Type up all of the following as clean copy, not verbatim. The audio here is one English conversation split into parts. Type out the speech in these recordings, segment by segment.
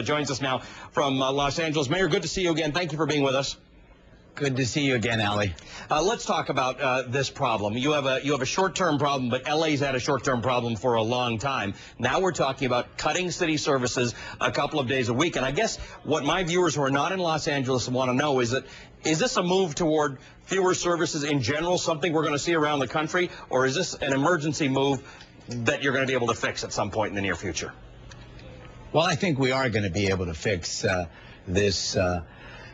joins us now from Los Angeles. Mayor, good to see you again. Thank you for being with us. Good to see you again, Ali. Let's talk about this problem. You have a short-term problem, but LA's had a short-term problem for a long time. Now we're talking about cutting city services a couple of days a week. And I guess what my viewers who are not in Los Angeles want to know is this a move toward fewer services in general, something we're going to see around the country, or is this an emergency move that you're going to be able to fix at some point in the near future? Well, I think we are going to be able to fix this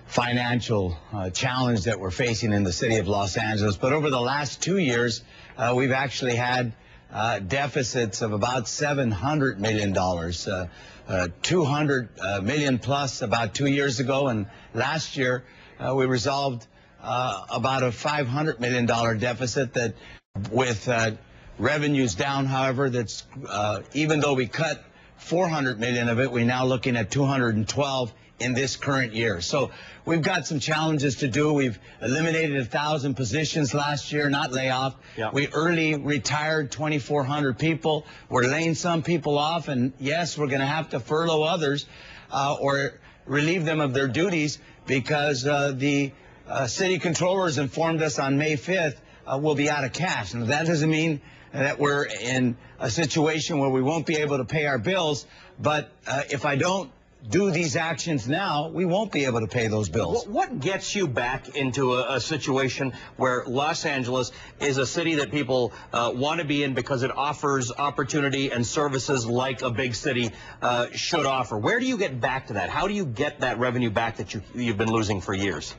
financial challenge that we're facing in the city of Los Angeles. But over the last 2 years, we've actually had deficits of about $700 million, 200 million plus about 2 years ago. And last year, we resolved about a $500 million deficit that with revenues down, however, that's even though we cut 400 million of it, we're now looking at 212 in this current year. So we've got some challenges to do. We've eliminated 1,000 positions last year, not layoff. Yep. We early retired 2,400 people. We're laying some people off, and yes, we're going to have to furlough others or relieve them of their duties because the city controllers informed us on May 5th we'll be out of cash. And that doesn't mean that we're in a situation where we won't be able to pay our bills, but if I don't do these actions now, we won't be able to pay those bills. What gets you back into a situation where Los Angeles is a city that people want to be in because it offers opportunity and services like a big city should offer? Where do you get back to that? How do you get that revenue back that you've been losing for years?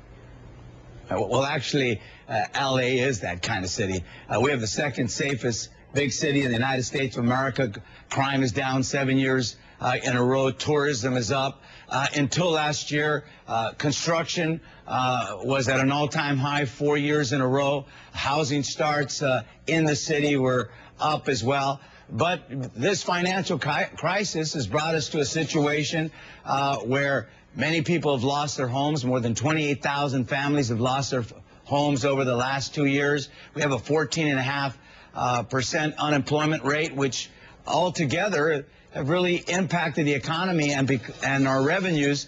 Well, actually, LA is that kind of city. We have the second safest big city in the United States of America. Crime is down 7 years in a row. Tourism is up. Until last year, construction was at an all-time high 4 years in a row. Housing starts in the city were up as well. But this financial crisis has brought us to a situation where many people have lost their homes. More than 28,000 families have lost their homes over the last 2 years. We have a 14.5% unemployment rate, which altogether have really impacted the economy and our revenues,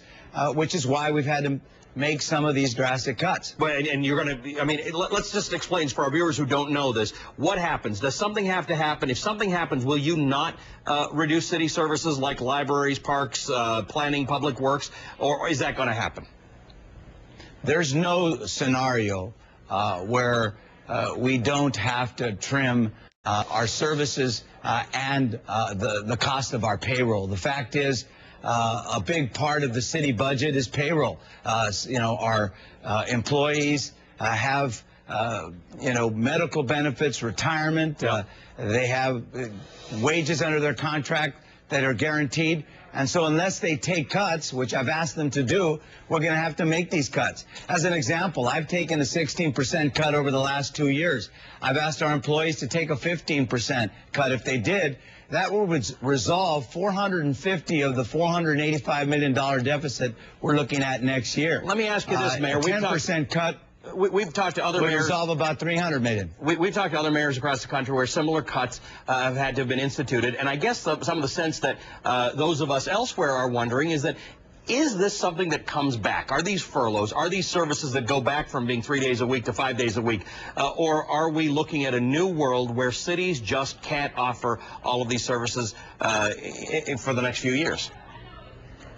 which is why we've had to make some of these drastic cuts. But and you're going to, I mean, let's just explain for our viewers who don't know this. What happens? Does something have to happen? If something happens, will you not reduce city services like libraries, parks, planning, public works, or is that going to happen? There's no scenario where we don't have to trim our services and the cost of our payroll. The fact is, a big part of the city budget is payroll. Our employees have, medical benefits, retirement. They have wages under their contract that are guaranteed. And so unless they take cuts, which I've asked them to do, we're going to have to make these cuts. As an example, I've taken a 16% cut over the last 2 years. I've asked our employees to take a 15% cut. If they did, that will resolve 450 of the $485 million deficit we're looking at next year. Let me ask you this, Mayor. A 10% cut. We've talked to other mayors. Resolve about $300 million. We've talked to other mayors across the country where similar cuts have had to have been instituted. And I guess some of the sense that those of us elsewhere are wondering is that, is this something that comes back? Are these furloughs? Are these services that go back from being 3 days a week to 5 days a week? Or are we looking at a new world where cities just can't offer all of these services for the next few years?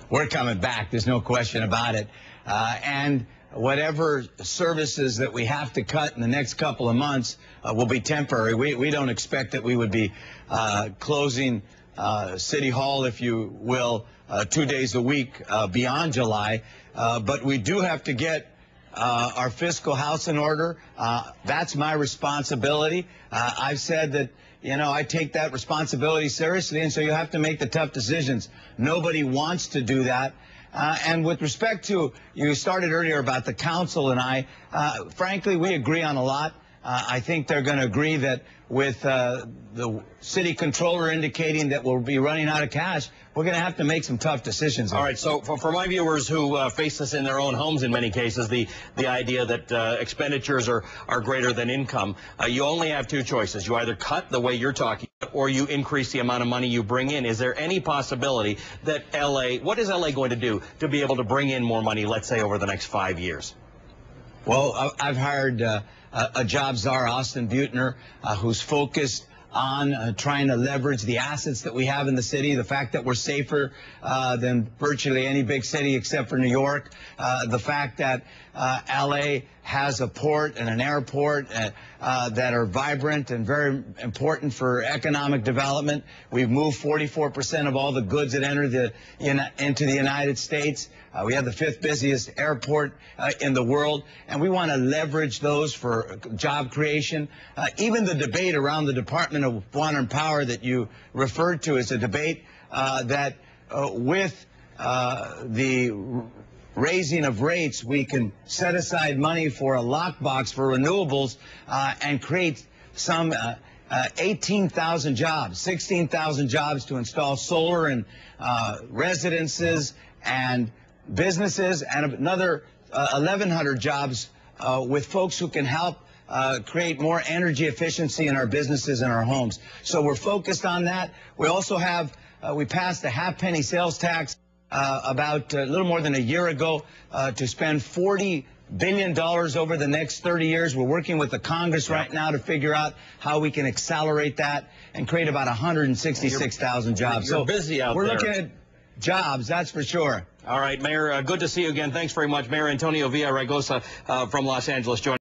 We're coming back. There's no question about it. And whatever services that we have to cut in the next couple of months will be temporary. We don't expect that we would be closing City Hall, if you will, 2 days a week beyond July. But we do have to get our fiscal house in order. That's my responsibility. I've said that, I take that responsibility seriously, and so you have to make the tough decisions. Nobody wants to do that. And with respect to, you started earlier about the council and I, frankly, we agree on a lot. I think they're going to agree that with the city controller indicating that we'll be running out of cash, we're going to have to make some tough decisions. All right, so for my viewers who face this in their own homes in many cases, the idea that expenditures are greater than income, you only have two choices. You either cut the way you're talking or you increase the amount of money you bring in. Is there any possibility that what is LA going to do to be able to bring in more money, let's say, over the next 5 years? Well, I've hired a job czar, Austin Butner, who's focused on trying to leverage the assets that we have in the city, the fact that we're safer than virtually any big city except for New York, the fact that LA has a port and an airport that are vibrant and very important for economic development. We've moved 44% of all the goods that enter into the United States. We have the 5th busiest airport in the world, and we want to leverage those for job creation. Even the debate around the Department of Water and Power that you referred to is a debate that with the raising of rates, we can set aside money for a lockbox for renewables and create some 18,000 jobs, 16,000 jobs to install solar in residences and businesses, and another 1,100 jobs with folks who can help create more energy efficiency in our businesses and our homes. So we're focused on that. We also have, we passed the half-penny sales tax about a little more than a year ago to spend $40 billion over the next 30 years. We're working with the Congress right now to figure out how we can accelerate that and create about 166,000 jobs. You're busy out there. We're looking at jobs, that's for sure. All right, Mayor, good to see you again. Thanks very much. Mayor Antonio Villaraigosa from Los Angeles joining